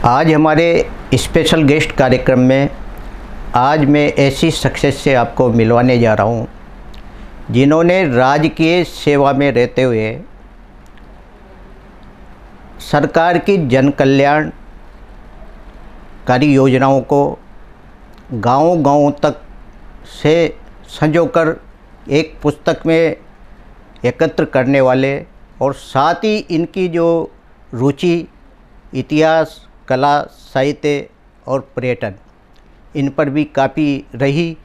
आज हमारे special guest कार्यक्रम में आज मैं ऐसी शख्सियत से आपको मिलवाने जा रहा हूँ जिन्होंने राजकीय सेवा में रहते हुए सरकार की जन कल्याणकारी योजनाओं को गांव-गांव तक से संजोकर एक पुस्तक में एकत्र करने वाले और साथ ही इनकी जो रुचि इतिहास, कला, साहित्य और पर्यटन इन पर भी काफ़ी रही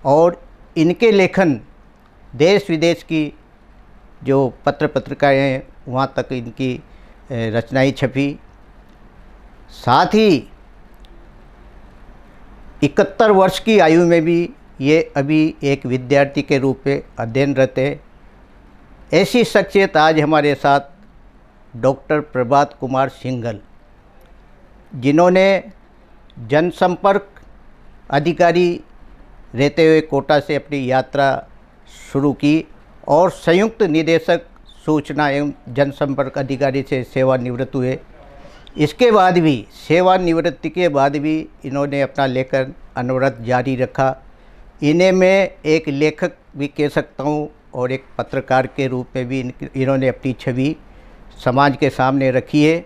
और इनके लेखन देश विदेश की जो पत्र पत्रिकाएँ हैं वहाँ तक इनकी रचनाएं छपी। साथ ही 71 वर्ष की आयु में भी ये अभी एक विद्यार्थी के रूप में अध्ययनरत है। ऐसी शख्सियत आज हमारे साथ डॉक्टर प्रभात कुमार सिंघल, जिन्होंने जनसंपर्क अधिकारी रहते हुए कोटा से अपनी यात्रा शुरू की और संयुक्त निदेशक सूचना एवं जनसंपर्क अधिकारी से सेवानिवृत्त हुए। इसके बाद भी सेवानिवृत्ति के बाद भी इन्होंने अपना लेखन अनवरत जारी रखा। इन्हें मैं एक लेखक भी कह सकता हूँ और एक पत्रकार के रूप में भी इन्होंने अपनी छवि समाज के सामने रखी है।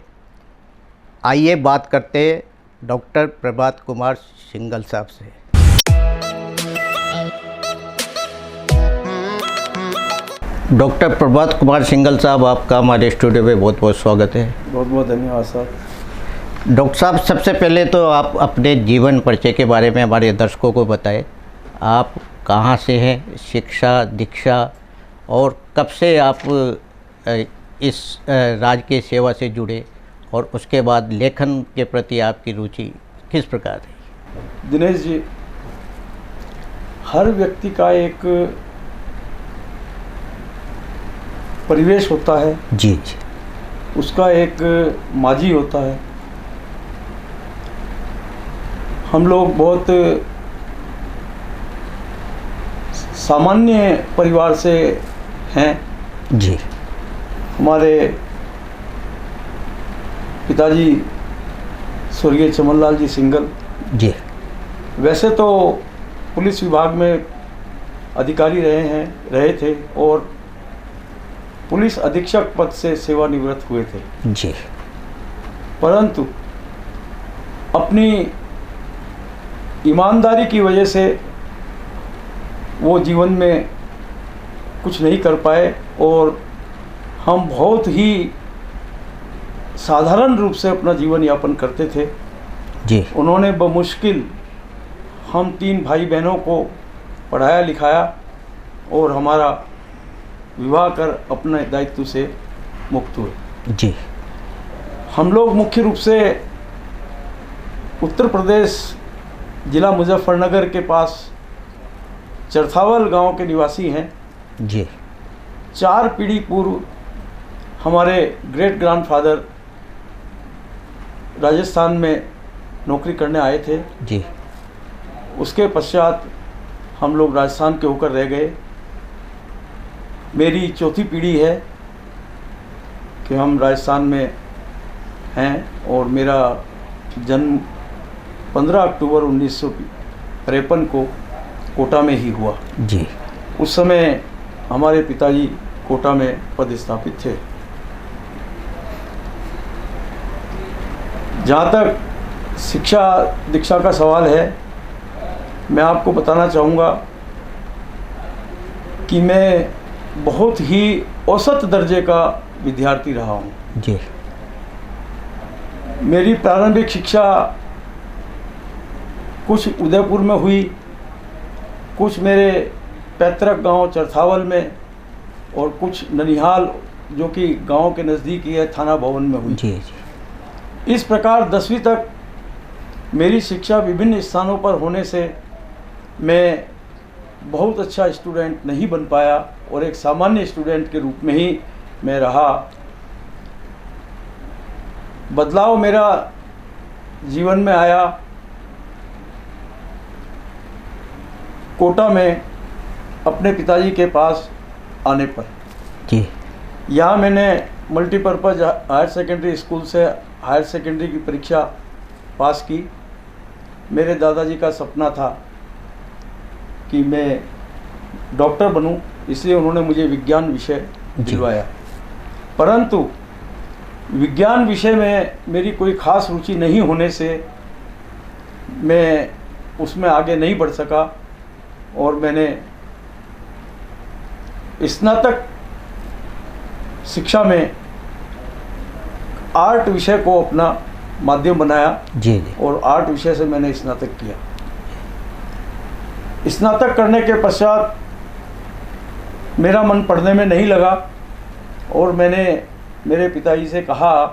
आइए बात करते हैं डॉक्टर प्रभात कुमार सिंघल साहब से। डॉक्टर प्रभात कुमार सिंघल साहब, आपका हमारे स्टूडियो में बहुत बहुत स्वागत है। बहुत बहुत धन्यवाद सर। डॉक्टर साहब, सबसे पहले तो आप अपने जीवन परिचय के बारे में हमारे दर्शकों को बताएं। आप कहाँ से हैं, शिक्षा दीक्षा और कब से आप इस राजकीय सेवा से जुड़े और उसके बाद लेखन के प्रति आपकी रुचि किस प्रकार है? दिनेश जी, हर व्यक्ति का एक परिवेश होता है। जी जी। उसका एक माजी होता है। हम लोग बहुत सामान्य परिवार से हैं। जी। हमारे पिताजी स्वर्गीय चमनलाल जी सिंघल जी वैसे तो पुलिस विभाग में अधिकारी रहे थे और पुलिस अधीक्षक पद से सेवानिवृत्त हुए थे। जी। परंतु अपनी ईमानदारी की वजह से वो जीवन में कुछ नहीं कर पाए और हम बहुत ही साधारण रूप से अपना जीवन यापन करते थे। जी। उन्होंने बमुश्किल हम 3 भाई बहनों को पढ़ाया लिखाया और हमारा विवाह कर अपने दायित्व से मुक्त हुए। जी। हम लोग मुख्य रूप से उत्तर प्रदेश जिला मुजफ्फरनगर के पास चरथावल गांव के निवासी हैं। जी। 4 पीढ़ी पूर्व हमारे ग्रेट ग्रैंडफादर राजस्थान में नौकरी करने आए थे। जी। उसके पश्चात हम लोग राजस्थान के होकर रह गए। मेरी चौथी पीढ़ी है कि हम राजस्थान में हैं और मेरा जन्म 15 अक्टूबर 1953 को कोटा में ही हुआ। जी। उस समय हमारे पिताजी कोटा में पदस्थापित थे। जहाँ तक शिक्षा दीक्षा का सवाल है, मैं आपको बताना चाहूँगा कि मैं बहुत ही औसत दर्जे का विद्यार्थी रहा हूँ। जी। मेरी प्रारंभिक शिक्षा कुछ उदयपुर में हुई, कुछ मेरे पैतृक गांव चरथावल में और कुछ ननिहाल जो कि गांव के नज़दीक ही है थाना भवन में हुई। जी जी। इस प्रकार 10वीं तक मेरी शिक्षा विभिन्न स्थानों पर होने से मैं बहुत अच्छा स्टूडेंट नहीं बन पाया और एक सामान्य स्टूडेंट के रूप में ही मैं रहा। बदलाव मेरा जीवन में आया कोटा में अपने पिताजी के पास आने पर। जी। यहाँ मैंने मल्टीपर्पज़ हायर सेकेंडरी स्कूल से हायर सेकेंडरी की परीक्षा पास की। मेरे दादाजी का सपना था कि मैं डॉक्टर बनूं, इसलिए उन्होंने मुझे विज्ञान विषय दिलवाया। परंतु विज्ञान विषय में मेरी कोई खास रुचि नहीं होने से मैं उसमें आगे नहीं बढ़ सका और मैंने स्नातक शिक्षा में आर्ट विषय को अपना माध्यम बनाया जी। और आर्ट विषय से मैंने स्नातक किया। स्नातक करने के पश्चात मेरा मन पढ़ने में नहीं लगा और मैंने मेरे पिताजी से कहा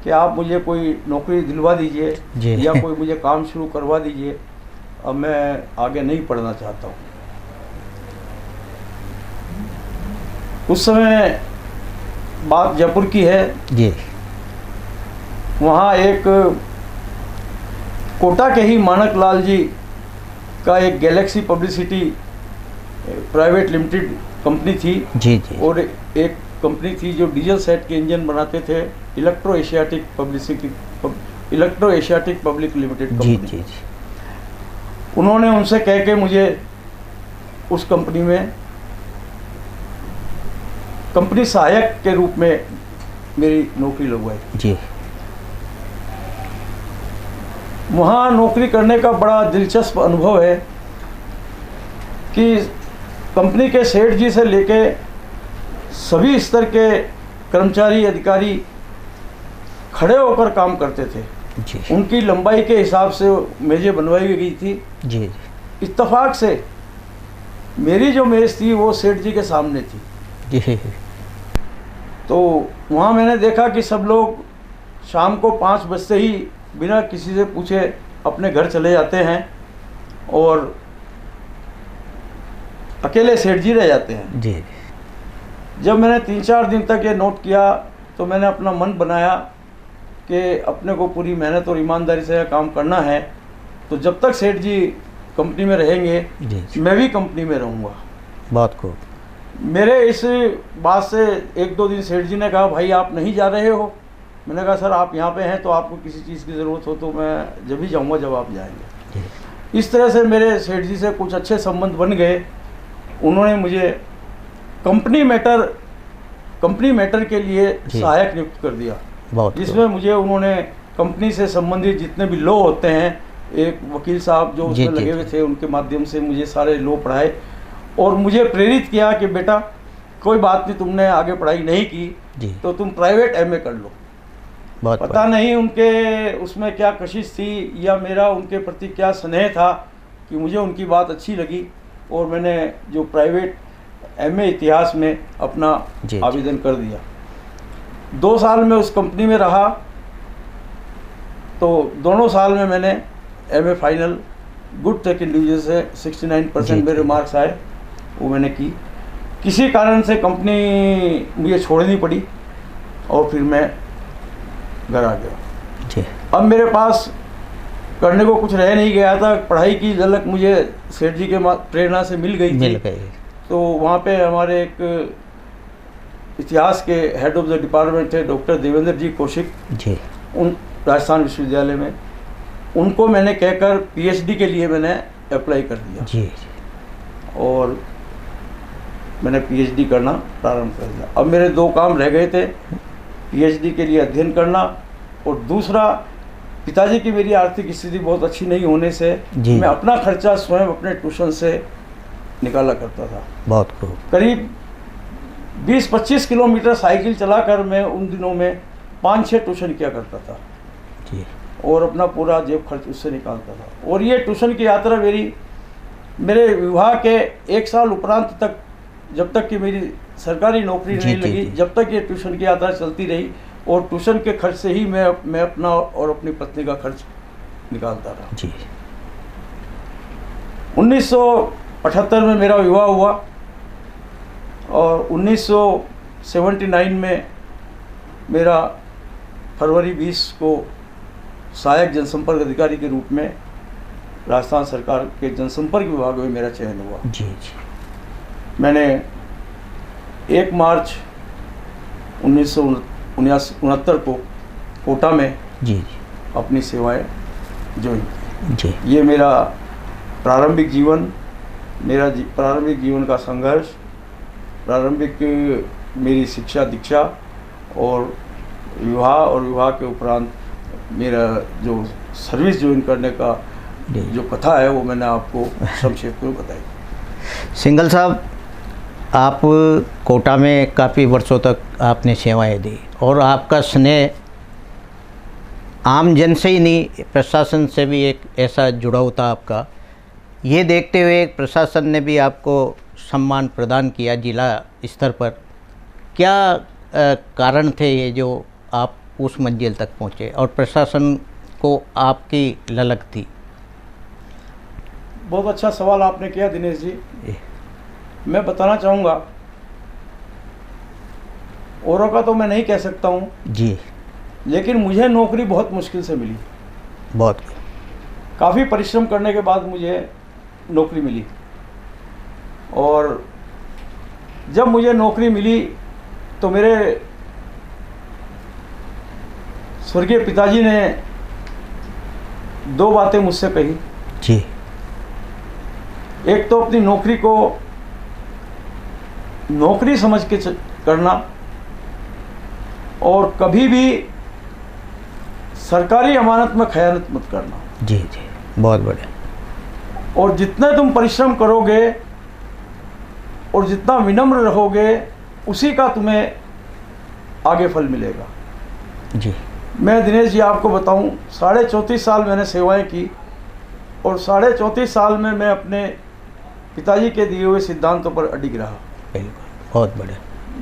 कि आप मुझे कोई नौकरी दिलवा दीजिए या कोई मुझे काम शुरू करवा दीजिए, अब मैं आगे नहीं पढ़ना चाहता हूँ। उस समय बात जयपुर की है जी। वहाँ एक कोटा के ही मानक लाल जी का एक Galaxy publicity private limited company थी जी जी। और एक कंपनी थी जो डीजल सेट के इंजन बनाते थे, electro asiatic public limited company. जी जी। उन्होंने उनसे कह के मुझे उस कंपनी में कंपनी सहायक के रूप में मेरी नौकरी लगवाई जी। वहाँ नौकरी करने का बड़ा दिलचस्प अनुभव है कि कंपनी के सेठ जी से लेके सभी स्तर के कर्मचारी अधिकारी खड़े होकर काम करते थे जी। उनकी लंबाई के हिसाब से मेज़ें बनवाई गई थी जी। इत्तेफाक से मेरी जो मेज़ थी वो सेठ जी के सामने थी जी। तो वहाँ मैंने देखा कि सब लोग शाम को 5 बजते ही बिना किसी से पूछे अपने घर चले जाते हैं और अकेले सेठ जी रह जाते हैं जी। जब मैंने 3-4 दिन तक ये नोट किया तो मैंने अपना मन बनाया कि अपने को पूरी मेहनत और ईमानदारी से काम करना है, तो जब तक सेठ जी कंपनी में रहेंगे जी। मैं भी कंपनी में रहूँगा। बहुत खूब। मेरे इस बात से 1-2 दिन सेठ जी ने कहा भाई आप नहीं जा रहे हो। मैंने कहा सर आप यहाँ पे हैं तो आपको किसी चीज़ की ज़रूरत हो तो मैं जब ही जाऊँगा जब आप जाएंगे। इस तरह से मेरे सेठ जी से कुछ अच्छे संबंध बन गए। उन्होंने मुझे कंपनी मैटर के लिए सहायक नियुक्त कर दिया, जिसमें मुझे उन्होंने कंपनी से संबंधित जितने भी लॉ होते हैं, एक वकील साहब जो उसमें लगे हुए थे उनके माध्यम से मुझे सारे लॉ पढ़ाए और मुझे प्रेरित किया कि बेटा कोई बात नहीं, तुमने आगे पढ़ाई नहीं की तो तुम प्राइवेट एमए कर लो। पता नहीं उनके उसमें क्या कशिश थी या मेरा उनके प्रति क्या स्नेह था कि मुझे उनकी बात अच्छी लगी और मैंने जो प्राइवेट एमए इतिहास में अपना आवेदन कर दिया। 2 साल में उस कंपनी में रहा तो दोनों साल में मैंने MA final good second division से 69% मेरे मार्क्स आए, वो मैंने की। किसी कारण से कंपनी मुझे छोड़नी पड़ी और फिर मैं घर आ गया। अब मेरे पास करने को कुछ रह नहीं गया था। पढ़ाई की झलक मुझे सेठ जी के प्रेरणा से मिल गई थी। तो वहाँ पे हमारे एक इतिहास के हेड ऑफ द डिपार्टमेंट थे डॉक्टर देवेंद्र जी कौशिक जी, उन राजस्थान विश्वविद्यालय में, उनको मैंने कहकर पीएचडी के लिए मैंने अप्लाई कर दिया जी। और मैंने पीएचडी करना प्रारंभ कर दिया। अब मेरे 2 काम रह गए थे, पीएचडी के लिए अध्ययन करना और दूसरा पिताजी की मेरी आर्थिक स्थिति बहुत अच्छी नहीं होने से मैं अपना खर्चा स्वयं अपने ट्यूशन से निकाला करता था। बहुत खूब। करीब 20-25 किलोमीटर साइकिल चलाकर मैं उन दिनों में 5-6 ट्यूशन किया करता था जी। और अपना पूरा जेब खर्च उससे निकालता था। और ये ट्यूशन की यात्रा मेरे विवाह के 1 साल उपरांत तक, जब तक कि मेरी सरकारी नौकरी नहीं लगी, जब तक ये ट्यूशन की यात्रा चलती रही और ट्यूशन के खर्च से ही मैं अपना और अपनी पत्नी का खर्च निकालता रहा जी। 1978 में मेरा विवाह हुआ और 1979 में मेरा फरवरी 20 को सहायक जनसंपर्क अधिकारी के रूप में राजस्थान सरकार के जनसंपर्क विभाग में मेरा चयन हुआ जी जी। मैंने 1 मार्च 1969 को कोटा में जी अपनी सेवाएं ज्वाइन की। जी ये मेरा प्रारंभिक जीवन, प्रारंभिक जीवन का संघर्ष, प्रारंभिक मेरी शिक्षा दीक्षा और विवाह के उपरांत मेरा जो सर्विस ज्वाइन करने का जो कथा है वो मैंने आपको संक्षेप में बताई। सिंघल साहब, आप कोटा में काफ़ी वर्षों तक आपने सेवाएं दी और आपका स्नेह आम जन से ही नहीं, प्रशासन से भी एक ऐसा जुड़ाव था आपका। ये देखते हुए प्रशासन ने भी आपको सम्मान प्रदान किया जिला स्तर पर। क्या कारण थे ये जो आप उस मंजिल तक पहुँचे और प्रशासन को आपकी ललक थी? बहुत अच्छा सवाल आपने किया दिनेश जी। मैं बताना चाहूँगा, औरों का तो मैं नहीं कह सकता हूँ जी, लेकिन मुझे नौकरी बहुत मुश्किल से मिली। बहुत काफ़ी परिश्रम करने के बाद मुझे नौकरी मिली, और जब मुझे नौकरी मिली तो मेरे स्वर्गीय पिताजी ने 2 बातें मुझसे कही। जी एक तो अपनी नौकरी को नौकरी समझ के करना, और कभी भी सरकारी अमानत में खयानत मत करना। जी जी, बहुत बढ़िया। और जितना तुम परिश्रम करोगे और जितना विनम्र रहोगे उसी का तुम्हें आगे फल मिलेगा। जी, मैं दिनेश जी आपको बताऊं, 34.5 साल मैंने सेवाएं की, और 34.5 साल में मैं अपने पिताजी के दिए हुए सिद्धांतों पर अडिग रहा। बिल्कुल, बहुत बढ़िया।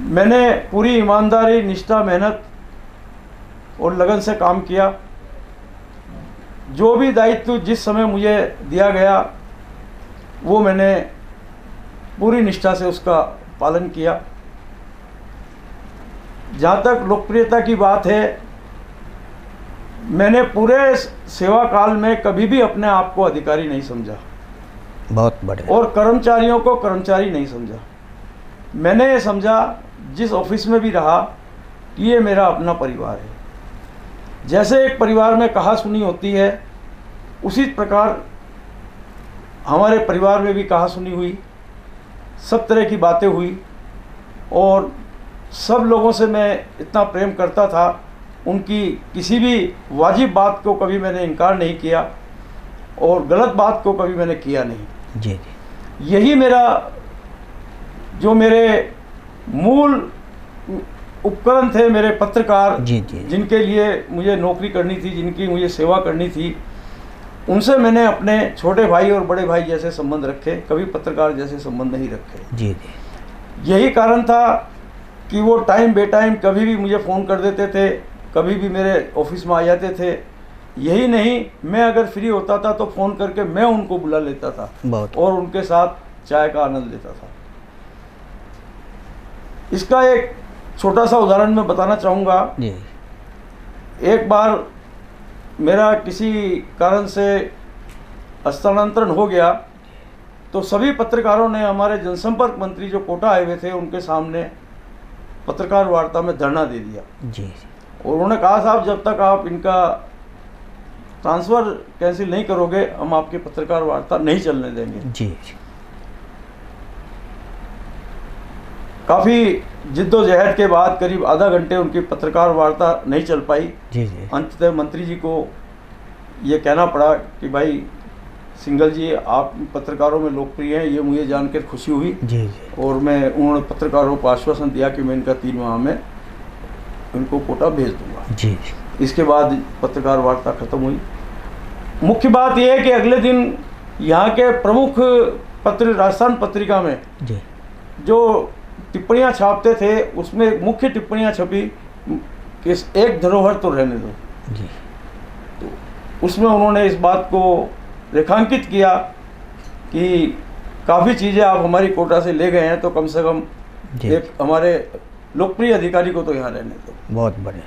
मैंने पूरी ईमानदारी, निष्ठा, मेहनत और लगन से काम किया। जो भी दायित्व जिस समय मुझे दिया गया वो मैंने पूरी निष्ठा से उसका पालन किया। जहाँ तक लोकप्रियता की बात है, मैंने पूरे सेवा काल में कभी भी अपने आप को अधिकारी नहीं समझा, बहुत बढ़िया। और कर्मचारियों को कर्मचारी नहीं समझा। मैंने ये समझा, जिस ऑफिस में भी रहा, कि ये मेरा अपना परिवार है। जैसे एक परिवार में कहा सुनी होती है, उसी प्रकार हमारे परिवार में भी कहा सुनी हुई, सब तरह की बातें हुई, और सब लोगों से मैं इतना प्रेम करता था, उनकी किसी भी वाजिब बात को कभी मैंने इनकार नहीं किया, और गलत बात को कभी मैंने किया नहीं। जी जी, यही मेरा जो मेरे मूल उपकरण थे, मेरे पत्रकार, जी जी, जिनके लिए मुझे नौकरी करनी थी, जिनकी मुझे सेवा करनी थी, उनसे मैंने अपने छोटे भाई और बड़े भाई जैसे संबंध रखे, कभी पत्रकार जैसे संबंध नहीं रखे। जी जी, यही कारण था कि वो टाइम बेटाइम कभी भी मुझे फ़ोन कर देते थे, कभी भी मेरे ऑफिस में आ जाते थे। यही नहीं, मैं अगर फ्री होता था तो फ़ोन करके मैं उनको बुला लेता था, बहुत। और उनके साथ चाय का आनंद लेता था। इसका एक छोटा सा उदाहरण मैं बताना चाहूँगा। जी, एक बार मेरा किसी कारण से स्थानांतरण हो गया, तो सभी पत्रकारों ने हमारे जनसंपर्क मंत्री जो कोटा आए हुए थे उनके सामने पत्रकार वार्ता में धरना दे दिया। जी, और उन्होंने कहा, साहब जब तक आप इनका ट्रांसफ़र कैंसिल नहीं करोगे, हम आपकी पत्रकार वार्ता नहीं चलने देंगे। जी जी, काफ़ी जिद्दोजहद के बाद करीब आधा घंटे उनकी पत्रकार वार्ता नहीं चल पाई। जी जी, अंततः मंत्री जी को ये कहना पड़ा कि भाई सिंघल जी, आप पत्रकारों में लोकप्रिय हैं, ये मुझे जानकर खुशी हुई। जी जी, और उन्होंने पत्रकारों को आश्वासन दिया कि मैं इनका 3 माह में इनको कोटा भेज दूंगा। जी जी, इसके बाद पत्रकार वार्ता खत्म हुई। मुख्य बात यह है कि अगले दिन यहाँ के प्रमुख पत्र, राजस्थान पत्रिका में जी, जो टिप्पणियाँ छापते थे, उसमें मुख्य टिप्पणियाँ छपी कि एक धरोहर तो रहने दो। जी, तो उसमें उन्होंने इस बात को रेखांकित किया कि काफ़ी चीज़ें आप हमारी कोटा से ले गए हैं, तो कम से कम जी, एक हमारे लोकप्रिय अधिकारी को तो यहाँ रहने दो। बहुत बढ़िया।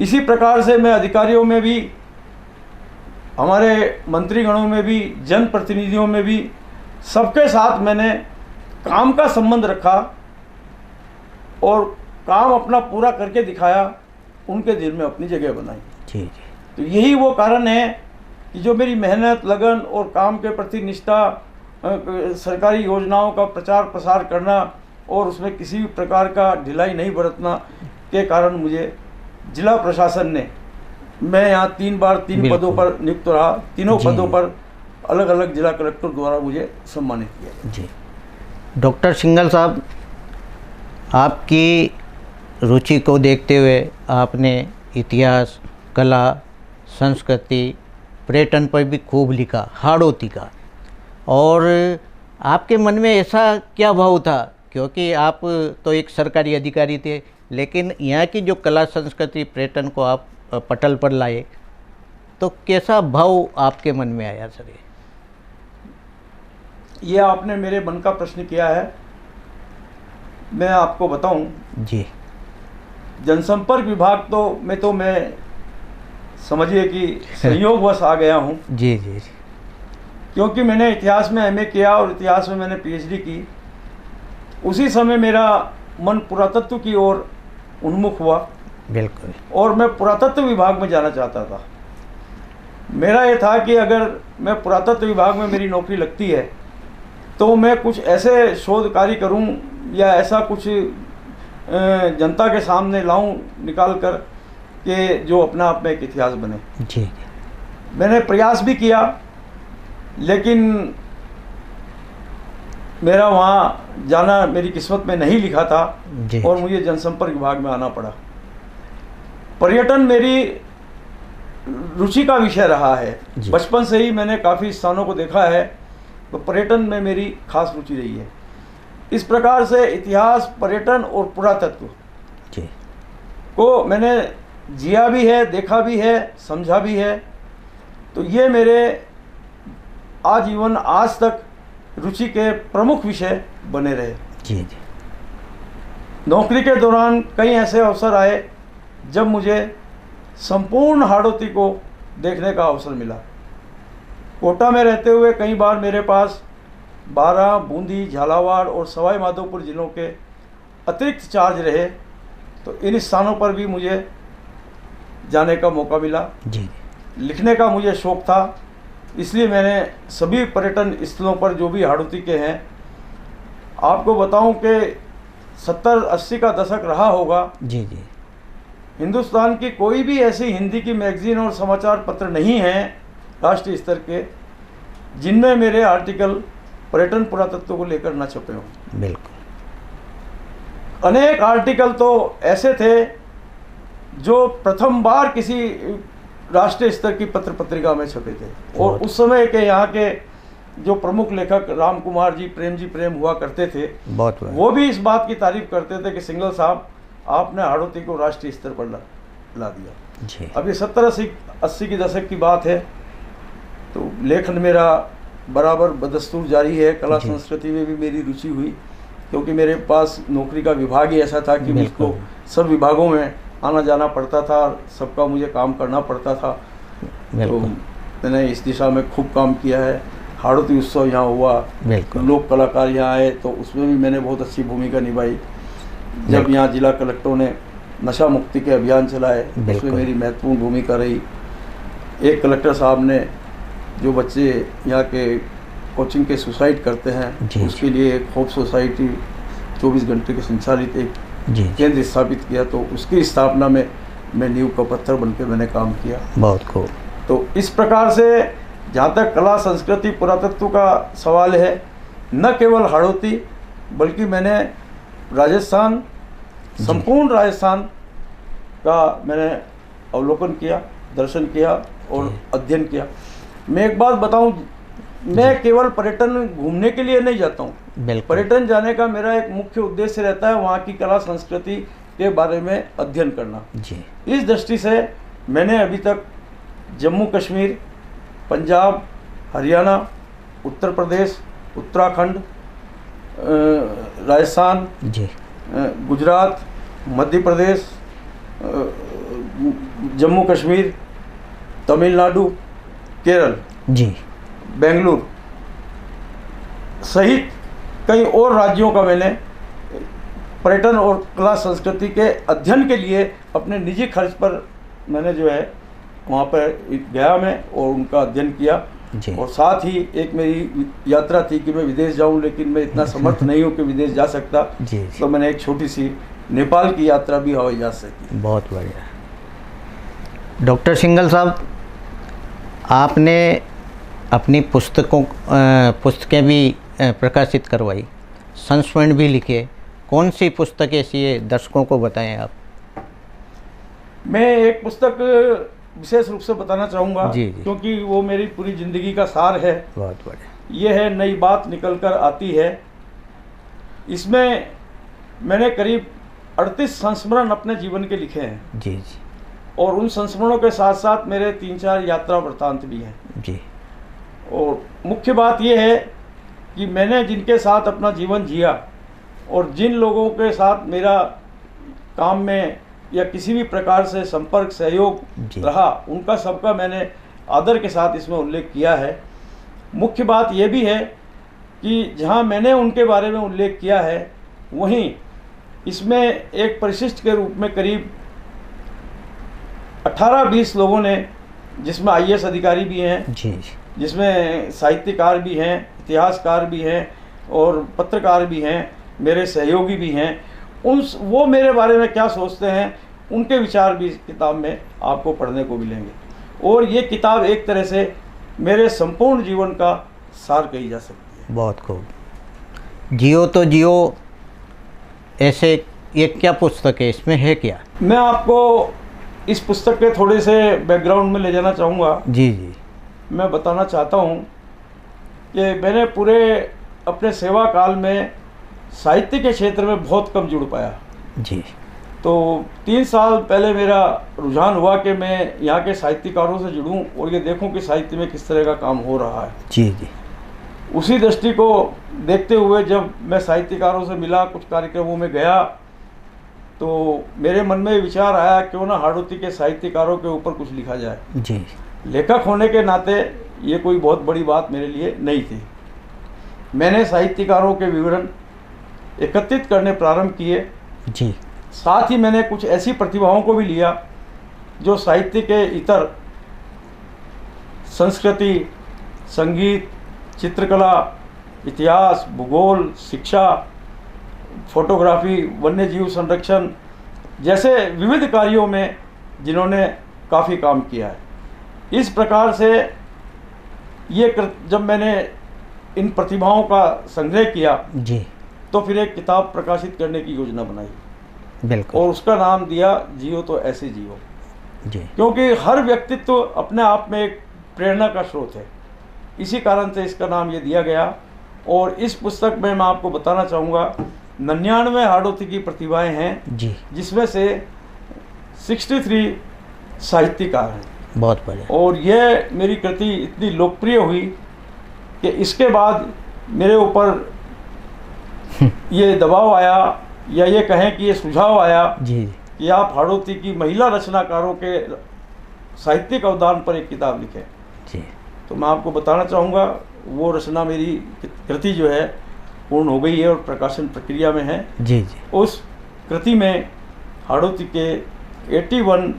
इसी प्रकार से मैं अधिकारियों में भी, हमारे मंत्रीगणों में भी, जनप्रतिनिधियों में भी, सबके साथ मैंने काम का संबंध रखा और काम अपना पूरा करके दिखाया, उनके दिल में अपनी जगह बनाई। जी जी, तो यही वो कारण है कि जो मेरी मेहनत, लगन और काम के प्रति निष्ठा, सरकारी योजनाओं का प्रचार प्रसार करना और उसमें किसी भी प्रकार का ढिलाई नहीं बरतना के कारण मुझे जिला प्रशासन ने, मैं यहाँ 3 बार 3 पदों पर नियुक्त रहा, तीनों पदों पर अलग अलग जिला कलेक्टर द्वारा मुझे सम्मानित किया। जी डॉक्टर सिंघल साहब, आपकी रुचि को देखते हुए आपने इतिहास, कला, संस्कृति, पर्यटन पर भी खूब लिखा, हाड़ौती का। और आपके मन में ऐसा क्या भाव था, क्योंकि आप तो एक सरकारी अधिकारी थे, लेकिन यहाँ की जो कला, संस्कृति, पर्यटन को आप पटल पर लाए, तो कैसा भाव आपके मन में आया सर? ये आपने मेरे मन का प्रश्न किया है। मैं आपको बताऊं जी, जनसंपर्क विभाग तो मैं समझिए कि संयोगवश आ गया हूं। जी जी जी। क्योंकि मैंने इतिहास में एमए किया और इतिहास में मैंने पीएचडी की। उसी समय मेरा मन पुरातत्व की ओर उन्मुख हुआ। बिल्कुल। और मैं पुरातत्व विभाग में जाना चाहता था। मेरा ये था कि अगर मैं पुरातत्व विभाग में मेरी नौकरी लगती है तो मैं कुछ ऐसे शोध कार्य करूं या ऐसा कुछ जनता के सामने लाऊं निकाल कर कि जो अपना आप में एक इतिहास बने। जी। मैंने प्रयास भी किया, लेकिन मेरा वहाँ जाना मेरी किस्मत में नहीं लिखा था और मुझे जनसंपर्क विभाग में आना पड़ा। पर्यटन मेरी रुचि का विषय रहा है। बचपन से ही मैंने काफ़ी स्थानों को देखा है, तो पर्यटन में मेरी खास रुचि रही है। इस प्रकार से इतिहास, पर्यटन और पुरातत्व को मैंने जिया भी है, देखा भी है, समझा भी है। तो ये मेरे आजीवन आज तक रुचि के प्रमुख विषय बने रहे। जी जी। नौकरी के दौरान कई ऐसे अवसर आए जब मुझे संपूर्ण हाड़ौती को देखने का अवसर मिला। कोटा में रहते हुए कई बार मेरे पास बारां, बूंदी, झालावाड़ और सवाई माधोपुर जिलों के अतिरिक्त चार्ज रहे, तो इन स्थानों पर भी मुझे जाने का मौका मिला। जी। लिखने का मुझे शौक़ था, इसलिए मैंने सभी पर्यटन स्थलों पर जो भी हाड़ौती के हैं, आपको बताऊं कि 70-80 का दशक रहा होगा। जी जी। हिंदुस्तान की कोई भी ऐसी हिंदी की मैगजीन और समाचार पत्र नहीं हैं राष्ट्रीय स्तर के जिनमें मेरे आर्टिकल पर्यटन पुरातत्व को लेकर न छपे हों। बिल्कुल। अनेक आर्टिकल तो ऐसे थे जो प्रथम बार किसी राष्ट्रीय स्तर की पत्र पत्रिका में छपे थे, और उस समय के यहाँ के जो प्रमुख लेखक राम कुमार जी, प्रेम हुआ करते थे, वो भी इस बात की तारीफ करते थे कि सिंघल साहब, आपने हाड़ौती को राष्ट्रीय स्तर पर ला दिया जी। अभी 70-80 की दशक की बात है, तो लेखन मेरा बराबर बदस्तूर जारी है। कला संस्कृति में भी मेरी रुचि हुई, क्योंकि मेरे पास नौकरी का विभाग ही ऐसा था कि मुझको सब विभागों में आना जाना पड़ता था, सबका मुझे काम करना पड़ता था। तो मैंने इस दिशा में खूब काम किया है। हाड़ौती उत्सव यहाँ हुआ, लोक कलाकार यहाँ आए, तो उसमें भी मैंने बहुत अच्छी भूमिका निभाई। जब यहाँ जिला कलेक्टरों ने नशा मुक्ति के अभियान चलाए, उसमें मेरी महत्वपूर्ण भूमिका रही। एक कलेक्टर साहब ने जो बच्चे यहाँ के कोचिंग के सुसाइड करते हैं, उसके लिए एक होप सोसाइटी 24 घंटे के संचालित एक केंद्र स्थापित किया, तो उसकी स्थापना में मैं नींव का पत्थर बनकर मैंने काम किया। बहुत खूब। तो इस प्रकार से जहाँ तक कला, संस्कृति, पुरातत्व का सवाल है, न केवल हाड़ौती बल्कि मैंने राजस्थान, संपूर्ण राजस्थान का मैंने अवलोकन किया, दर्शन किया और अध्ययन किया। मैं एक बात बताऊं, मैं केवल पर्यटन घूमने के लिए नहीं जाता हूँ। पर्यटन जाने का मेरा एक मुख्य उद्देश्य रहता है वहाँ की कला संस्कृति के बारे में अध्ययन करना जी। इस दृष्टि से मैंने अभी तक जम्मू कश्मीर, पंजाब, हरियाणा, उत्तर प्रदेश, उत्तराखंड, राजस्थान जी, गुजरात, मध्य प्रदेश, जम्मू कश्मीर, तमिलनाडु, केरल जी, बेंगलुरु सहित कई और राज्यों का मैंने पर्यटन और कला संस्कृति के अध्ययन के लिए अपने निजी खर्च पर मैंने जो है वहाँ पर गया मैं और उनका अध्ययन किया। जी। और साथ ही एक मेरी यात्रा थी कि मैं विदेश जाऊं, लेकिन मैं इतना समर्थ नहीं हूं कि विदेश जा सकता। जी। तो मैंने एक छोटी सी नेपाल की यात्रा भी हवाई जहाज से की। बहुत बढ़िया। डॉक्टर सिंघल साहब, आपने अपनी पुस्तकें भी प्रकाशित करवाई, संस्मरण भी लिखे। कौन सी पुस्तक ऐसी है, दर्शकों को बताएं आप। मैं एक पुस्तक विशेष रूप से बताना चाहूँगा, जी, जी। क्योंकि वो मेरी पूरी ज़िंदगी का सार है। बहुत बढ़िया। ये है नई बात निकल कर आती है। इसमें मैंने करीब 38 संस्मरण अपने जीवन के लिखे हैं। जी जी। और उन संस्मरणों के साथ साथ मेरे 3-4 यात्रा वृत्तांत भी हैं। जी। और मुख्य बात यह है कि मैंने जिनके साथ अपना जीवन जिया और जिन लोगों के साथ मेरा काम में या किसी भी प्रकार से संपर्क सहयोग रहा, उनका सबका मैंने आदर के साथ इसमें उल्लेख किया है। मुख्य बात यह भी है कि जहां मैंने उनके बारे में उल्लेख किया है, वहीं इसमें एक परिशिष्ट के रूप में करीब 18-20 लोगों ने, जिसमें IAS अधिकारी भी हैं, जी, जिसमें साहित्यकार भी हैं, इतिहासकार भी हैं और पत्रकार भी हैं, मेरे सहयोगी भी हैं, वो मेरे बारे में क्या सोचते हैं, उनके विचार भी इस किताब में आपको पढ़ने को मिलेंगे। और ये किताब एक तरह से मेरे संपूर्ण जीवन का सार कही जा सकती है। बहुत खूब। जियो तो जियो, ऐसे ये क्या पुस्तक है, इसमें है क्या? मैं आपको इस पुस्तक के थोड़े से बैकग्राउंड में ले जाना चाहूँगा। जी जी। मैं बताना चाहता हूँ कि मैंने पूरे अपने सेवा काल में साहित्य के क्षेत्र में बहुत कम जुड़ पाया। जी। तो 3 साल पहले मेरा रुझान हुआ कि मैं यहाँ के साहित्यकारों से जुड़ूं और ये देखूं कि साहित्य में किस तरह का काम हो रहा है। जी जी। उसी दृष्टि को देखते हुए जब मैं साहित्यकारों से मिला, कुछ कार्यक्रमों में गया, तो मेरे मन में विचार आया क्यों ना हाड़ौती के साहित्यकारों के ऊपर कुछ लिखा जाए। जी। लेखक होने के नाते ये कोई बहुत बड़ी बात मेरे लिए नहीं थी। मैंने साहित्यकारों के विवरण एकत्रित करने प्रारंभ किए। जी। साथ ही मैंने कुछ ऐसी प्रतिभाओं को भी लिया जो साहित्य के इतर संस्कृति, संगीत, चित्रकला, इतिहास, भूगोल, शिक्षा, फोटोग्राफी, वन्य जीव संरक्षण जैसे विविध कार्यों में जिन्होंने काफ़ी काम किया है। इस प्रकार से जब मैंने इन प्रतिभाओं का संग्रह किया, जी, तो फिर एक किताब प्रकाशित करने की योजना बनाई। बिल्कुल। और उसका नाम दिया जियो तो ऐसे जियो। जी। क्योंकि हर व्यक्तित्व अपने आप में एक प्रेरणा का स्रोत है, इसी कारण से इसका नाम ये दिया गया। और इस पुस्तक में मैं आपको बताना चाहूँगा 99 हाड़ौती की प्रतिभाएं हैं, जी, जिसमें से 63 साहित्यकार हैं। बहुत बढ़िया। और यह मेरी कृति इतनी लोकप्रिय हुई कि इसके बाद मेरे ऊपर ये दबाव आया या ये कहें कि ये सुझाव आया, जी, कि आप हाड़ौती की महिला रचनाकारों के साहित्यिक अवदान पर एक किताब लिखें। जी। तो मैं आपको बताना चाहूँगा वो रचना, मेरी कृति जो है पूर्ण हो गई है और प्रकाशन प्रक्रिया में है। जी जी। उस कृति में हाड़ौती के 81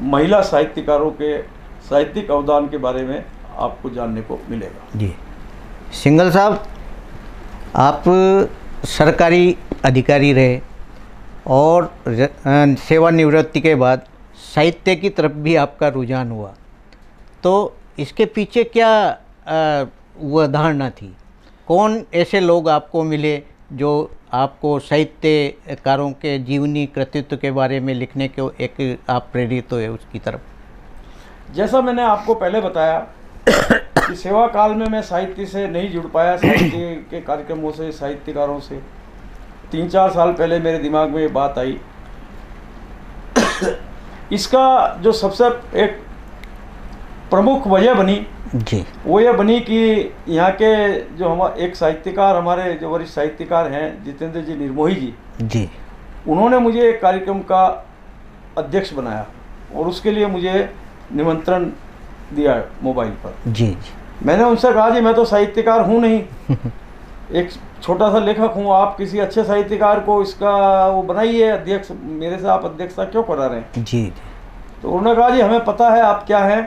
महिला साहित्यकारों के साहित्यिक अवदान के बारे में आपको जानने को मिलेगा। जी। सिंघल साहब, आप सरकारी अधिकारी रहे और सेवानिवृत्ति के बाद साहित्य की तरफ भी आपका रुझान हुआ, तो इसके पीछे क्या अवधारणा थी? कौन ऐसे लोग आपको मिले जो आपको साहित्यकारों के जीवनी कृतित्व के बारे में लिखने के एक आप प्रेरित हुए उसकी तरफ? जैसा मैंने आपको पहले बताया कि सेवा काल में मैं साहित्य से नहीं जुड़ पाया, साहित्य के कार्यक्रमों से, साहित्यकारों से। 3-4 साल पहले मेरे दिमाग में ये बात आई। इसका जो सबसे एक प्रमुख वजह बनी, जी, वो यह बनी कि यहाँ के जो एक साहित्यकार, हमारे जो वरिष्ठ साहित्यकार हैं जितेंद्र जी निर्मोही जी, उन्होंने मुझे एक कार्यक्रम का अध्यक्ष बनाया और उसके लिए मुझे निमंत्रण दिया मोबाइल पर। जी जी। मैंने उनसे कहा जी मैं तो साहित्यकार हूँ नहीं, एक छोटा सा लेखक हूँ, आप किसी अच्छे साहित्यकार को इसका वो बनाइए अध्यक्ष, मेरे से आप अध्यक्षता क्यों करा रहे हैं? जी। तो उन्होंने कहा जी हमें पता है आप क्या हैं,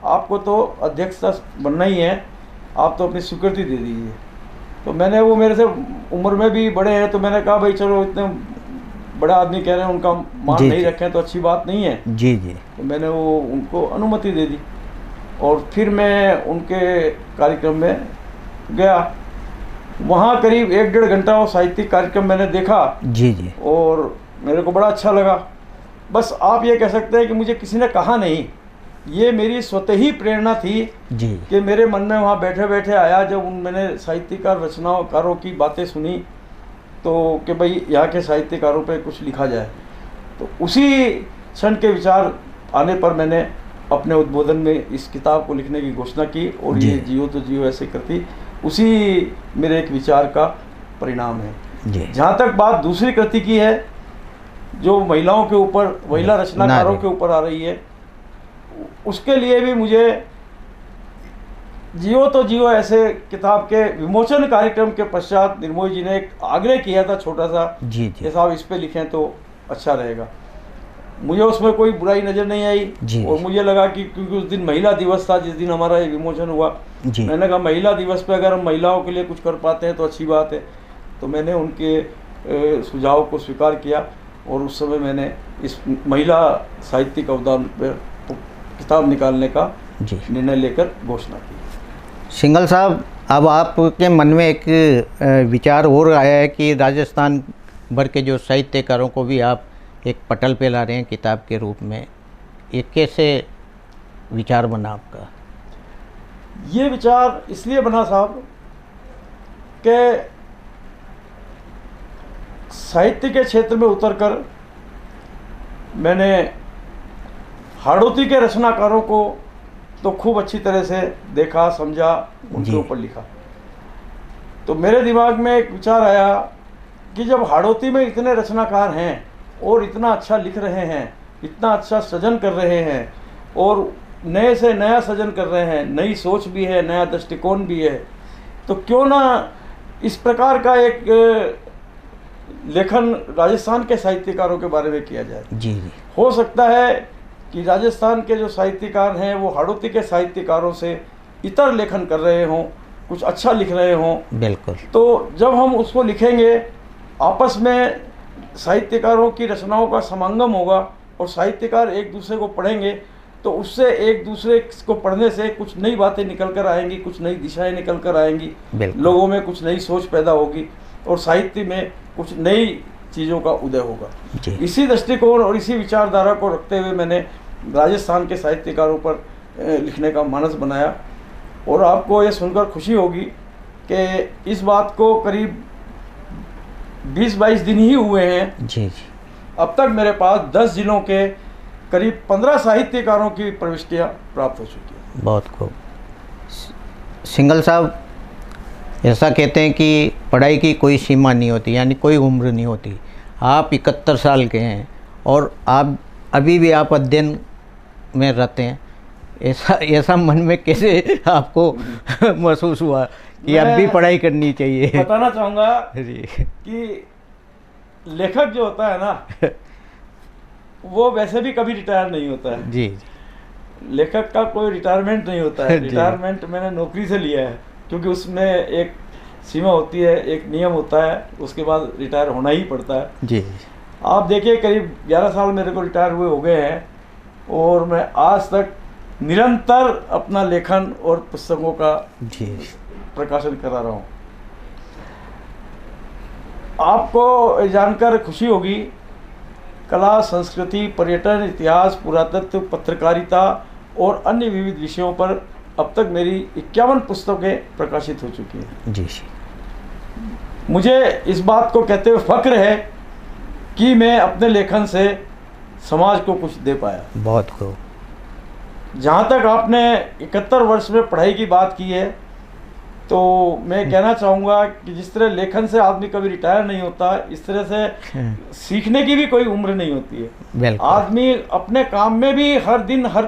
आपको तो अध्यक्ष बनना ही है, आप तो अपनी स्वीकृति दे दीजिए। तो मैंने, वो मेरे से उम्र में भी बड़े हैं, तो मैंने कहा भाई चलो इतने बड़ा आदमी कह रहे हैं, उनका मान नहीं रखें तो अच्छी बात नहीं है। जी जी। तो मैंने वो उनको अनुमति दे दी और फिर मैं उनके कार्यक्रम में गया। वहाँ करीब 1-1.5 घंटा वो साहित्यिक कार्यक्रम मैंने देखा। जी जी। और मेरे को बड़ा अच्छा लगा। बस आप ये कह सकते हैं कि मुझे किसी ने कहा नहीं, ये मेरी स्वतः ही प्रेरणा थी जी कि मेरे मन में वहाँ बैठे बैठे आया, जब मैंने साहित्यकार रचनाकारों की बातें सुनी तो कि भाई यहाँ के साहित्यकारों पे कुछ लिखा जाए। तो उसी क्षण के विचार आने पर मैंने अपने उद्बोधन में इस किताब को लिखने की घोषणा की और ये जियो तो जियो ऐसे करती उसी मेरे एक विचार का परिणाम है। जहाँ तक बात दूसरी कृति की है जो महिलाओं के ऊपर, महिला रचनाकारों के ऊपर आ रही है, उसके लिए भी मुझे जियो तो जियो ऐसे किताब के विमोचन कार्यक्रम के पश्चात निर्मोही जी ने एक आग्रह किया था छोटा सा कि साहब इस पे लिखें तो अच्छा रहेगा। मुझे उसमें कोई बुराई नज़र नहीं आई और मुझे लगा कि क्योंकि उस दिन महिला दिवस था जिस दिन हमारा ये विमोचन हुआ, मैंने कहा महिला दिवस पे अगर हम महिलाओं के लिए कुछ कर पाते हैं तो अच्छी बात है। तो मैंने उनके सुझाव को स्वीकार किया और उस समय मैंने इस महिला साहित्यिक अवदान पर किताब निकालने का निर्णय लेकर घोषणा की। सिंघल साहब, अब आपके मन में एक विचार और आया है कि राजस्थान भर के जो साहित्यकारों को भी आप एक पटल पे ला रहे हैं किताब के रूप में, ये कैसे विचार बना आपका? ये विचार इसलिए बना साहब कि साहित्य के क्षेत्र में उतरकर मैंने हाड़ौती के रचनाकारों को तो खूब अच्छी तरह से देखा, समझा, उनके ऊपर लिखा। तो मेरे दिमाग में एक विचार आया कि जब हाड़ौती में इतने रचनाकार हैं और इतना अच्छा लिख रहे हैं, इतना अच्छा सृजन कर रहे हैं और नए से नया सृजन कर रहे हैं, नई सोच भी है, नया दृष्टिकोण भी है, तो क्यों ना इस प्रकार का एक लेखन राजस्थान के साहित्यकारों के बारे में किया जाए। जी जी। हो सकता है कि राजस्थान के जो साहित्यकार हैं वो हाड़ौती के साहित्यकारों से इतर लेखन कर रहे हों, कुछ अच्छा लिख रहे हों। बिल्कुल। तो जब हम उसको लिखेंगे, आपस में साहित्यकारों की रचनाओं का समागम होगा और साहित्यकार एक दूसरे को पढ़ेंगे तो उससे एक दूसरे को पढ़ने से कुछ नई बातें निकल कर आएंगी, कुछ नई दिशाएं निकल कर आएंगी, लोगों में कुछ नई सोच पैदा होगी और साहित्य में कुछ नई चीज़ों का उदय होगा। इसी दृष्टिकोण और इसी विचारधारा को रखते हुए मैंने राजस्थान के साहित्यकारों पर लिखने का मानस बनाया। और आपको ये सुनकर खुशी होगी कि इस बात को करीब 20-22 दिन ही हुए हैं। जी जी। अब तक मेरे पास 10 जिलों के करीब 15 साहित्यकारों की प्रविष्टियाँ प्राप्त हो चुकी हैं। बहुत खूब। सिंघल साहब, ऐसा कहते हैं कि पढ़ाई की कोई सीमा नहीं होती, यानी कोई उम्र नहीं होती। आप 71 साल के हैं और आप अभी भी आप अध्ययन में रहते हैं। ऐसा मन में कैसे आपको महसूस हुआ कि अब भी पढ़ाई करनी चाहिए? बताना चाहूँगा कि लेखक जो होता है ना वो वैसे भी कभी रिटायर नहीं होता है। जी। लेखक का कोई रिटायरमेंट नहीं होता है। रिटायरमेंट मैंने नौकरी से लिया है क्योंकि उसमें एक सीमा होती है, एक नियम होता है, उसके बाद रिटायर होना ही पड़ता है। जी। आप देखिए करीब 11 साल मेरे को रिटायर हुए हो गए हैं और मैं आज तक निरंतर अपना लेखन और पुस्तकों का प्रकाशन करा रहा हूँ। आपको जानकर खुशी होगी, कला, संस्कृति, पर्यटन, इतिहास, पुरातत्व, पत्रकारिता और अन्य विविध विषयों पर अब तक मेरी 51 पुस्तकें प्रकाशित हो चुकी हैं। जी। मुझे इस बात को कहते हुए फक्र है कि मैं अपने लेखन से समाज को कुछ दे पाया। बहुत खूब। जहाँ तक आपने 71 वर्ष में पढ़ाई की बात की है, तो मैं कहना चाहूँगा कि जिस तरह लेखन से आदमी कभी रिटायर नहीं होता, इस तरह से सीखने की भी कोई उम्र नहीं होती है। आदमी अपने काम में भी हर दिन हर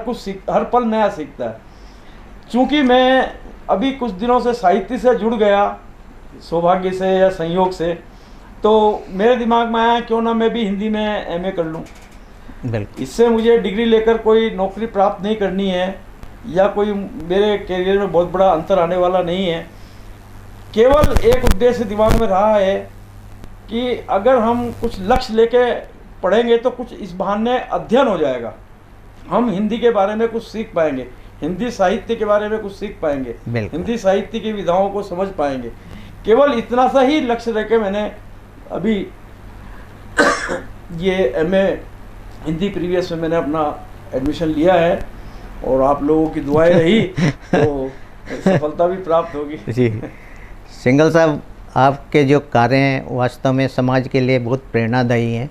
पल नया सीखता है। चूँकि मैं अभी कुछ दिनों से साहित्य से जुड़ गया, सौभाग्य से या संयोग से, तो मेरे दिमाग में आया क्यों ना मैं भी हिंदी में MA कर लूँ। बिल्कुल। इससे मुझे डिग्री लेकर कोई नौकरी प्राप्त नहीं करनी है या कोई मेरे करियर में बहुत बड़ा अंतर आने वाला नहीं है। केवल एक उद्देश्य दिमाग में रहा है कि अगर हम कुछ लक्ष्य लेके पढ़ेंगे तो कुछ इस बहाने अध्ययन हो जाएगा, हम हिंदी के बारे में कुछ सीख पाएंगे, हिंदी साहित्य के बारे में कुछ सीख पाएंगे, हिंदी साहित्य की विधाओं को समझ पाएंगे। केवल इतना सा ही लक्ष्य रखे मैंने अभी ये एमए हिंदी प्रीवियस में मैंने अपना एडमिशन लिया है, और आप लोगों की दुआएं रही तो सफलता भी प्राप्त होगी। जी सिंघल साहब, आपके जो कार्य हैं वास्तव में समाज के लिए बहुत प्रेरणादायी हैं।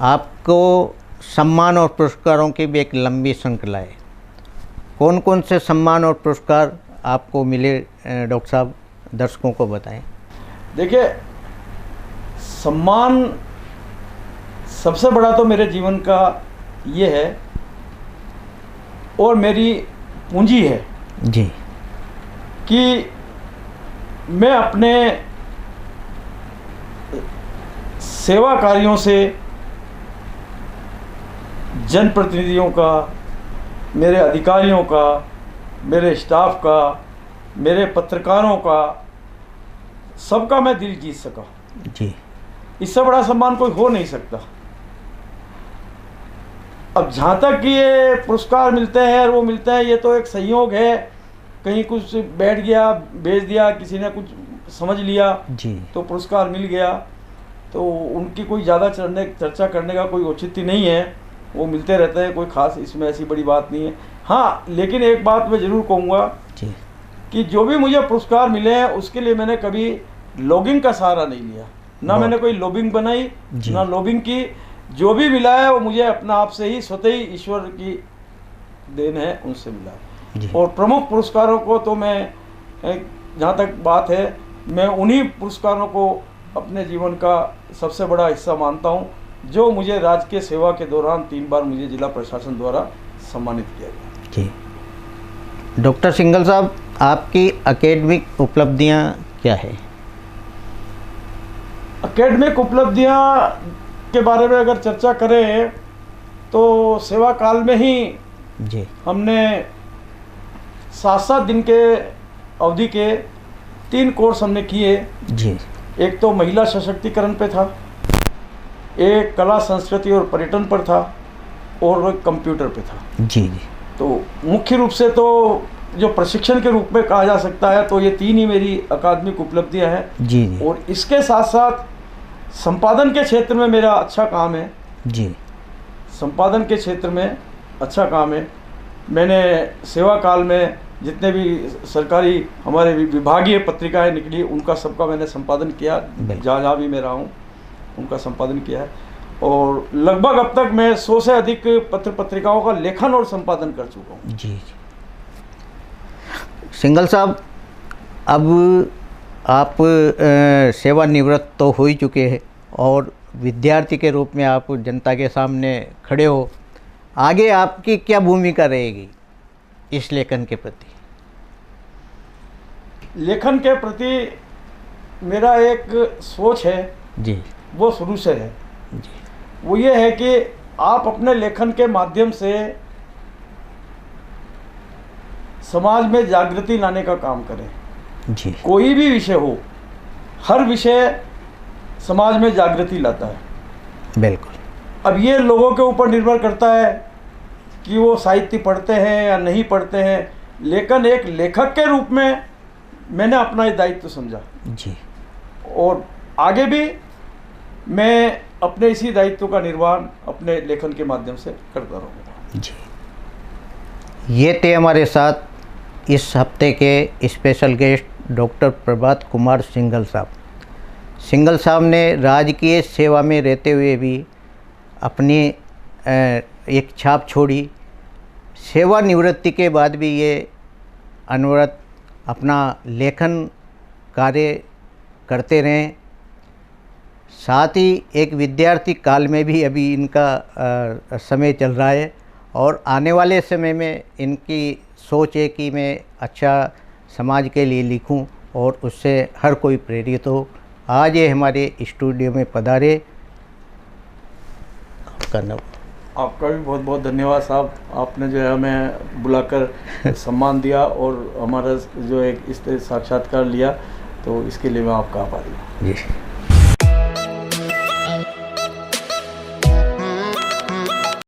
आपको सम्मान और पुरस्कारों की भी एक लंबी श्रृंखला है। कौन कौन से सम्मान और पुरस्कार आपको मिले डॉक्टर साहब, दर्शकों को बताएं। देखिए, सम्मान सबसे बड़ा तो मेरे जीवन का ये है और मेरी पूंजी है जी, कि मैं अपने सेवा कार्यों से जनप्रतिनिधियों का, मेरे अधिकारियों का, मेरे स्टाफ का, मेरे पत्रकारों का, सबका मैं दिल जीत सका जी। इससे बड़ा सम्मान कोई हो नहीं सकता। अब जहाँ तक कि ये पुरस्कार मिलते हैं और वो मिलते हैं, ये तो एक संयोग है, कहीं कुछ बैठ गया, भेज दिया, किसी ने कुछ समझ लिया जी, तो पुरस्कार मिल गया, तो उनकी कोई ज़्यादा चर्चा करने का कोई औचित्य नहीं है, वो मिलते रहते हैं, कोई खास इसमें ऐसी बड़ी बात नहीं है। हाँ, लेकिन एक बात मैं ज़रूर कहूँगा कि जो भी मुझे पुरस्कार मिले हैं उसके लिए मैंने कभी लॉबिंग का सहारा नहीं लिया, ना मैंने कोई लॉबिंग बनाई, ना लॉबिंग की। जो भी मिला है वो मुझे अपना आप से ही स्वतः ही ईश्वर की देन है, उनसे मिला है। और प्रमुख पुरस्कारों को तो मैं, जहाँ तक बात है, मैं उन्हीं पुरस्कारों को अपने जीवन का सबसे बड़ा हिस्सा मानता हूँ, जो मुझे राजकीय सेवा के दौरान 3 बार मुझे जिला प्रशासन द्वारा सम्मानित किया गया। जी। डॉक्टर सिंघल साहब, आपकी एकेडमिक उपलब्धियाँ क्या है? एकेडमिक उपलब्धियाँ के बारे में अगर चर्चा करें तो सेवा काल में ही जी हमने 7-7 दिन के अवधि के 3 कोर्स हमने किए जी। एक तो महिला सशक्तिकरण पे था, एक कला संस्कृति और पर्यटन पर था, और एक कंप्यूटर पे था। जी जी। तो मुख्य रूप से तो जो प्रशिक्षण के रूप में कहा जा सकता है तो ये 3 ही मेरी अकादमिक उपलब्धियां हैं। जी जी। और इसके साथ साथ संपादन के क्षेत्र में मेरा अच्छा काम है। जी। संपादन के क्षेत्र में अच्छा काम है। मैंने सेवा काल में जितने भी सरकारी हमारे विभागीय पत्रिकाएं निकली उनका सबका मैंने संपादन किया, जहाँ भी मैं रहा हूँ उनका संपादन किया है, और लगभग अब तक मैं 100 से अधिक पत्र पत्रिकाओं का लेखन और संपादन कर चुका हूँ। जी। सिंघल साहब, अब आप सेवानिवृत्त तो हो ही चुके हैं और विद्यार्थी के रूप में आप जनता के सामने खड़े हो। आगे आपकी क्या भूमिका रहेगी इस लेखन के प्रति? लेखन के प्रति मेरा एक सोच है जी, वो शुरू से है जी। वो ये है कि आप अपने लेखन के माध्यम से समाज में जागृति लाने का काम करें। जी। कोई भी विषय हो, हर विषय समाज में जागृति लाता है। बिल्कुल। अब ये लोगों के ऊपर निर्भर करता है कि वो साहित्य पढ़ते हैं या नहीं पढ़ते हैं, लेकिन एक लेखक के रूप में मैंने अपना ये दायित्व समझा जी, और आगे भी मैं अपने इसी दायित्व का निर्वहन अपने लेखन के माध्यम से करता रहूँगा। जी। ये थे हमारे साथ इस हफ्ते के special guest doctor Prabhat Kumar Singhal साहब। सिंघल साहब ने राजकीय सेवा में रहते हुए भी अपनी एक छाप छोड़ी। सेवानिवृत्ति के बाद भी ये अनवरत अपना लेखन कार्य करते रहें। साथ ही एक विद्यार्थी काल में भी अभी इनका समय चल रहा है और आने वाले समय में इनकी सोच है कि मैं अच्छा समाज के लिए लिखूं और उससे हर कोई प्रेरित हो। आज ये हमारे स्टूडियो में पधारे। आपका नाम? आपका भी बहुत बहुत धन्यवाद साहब, आपने जो है हमें बुलाकर सम्मान दिया और हमारा जो एक इस तरह साक्षात्कार लिया, तो इसके लिए मैं आपका आभारी हूँ। जी।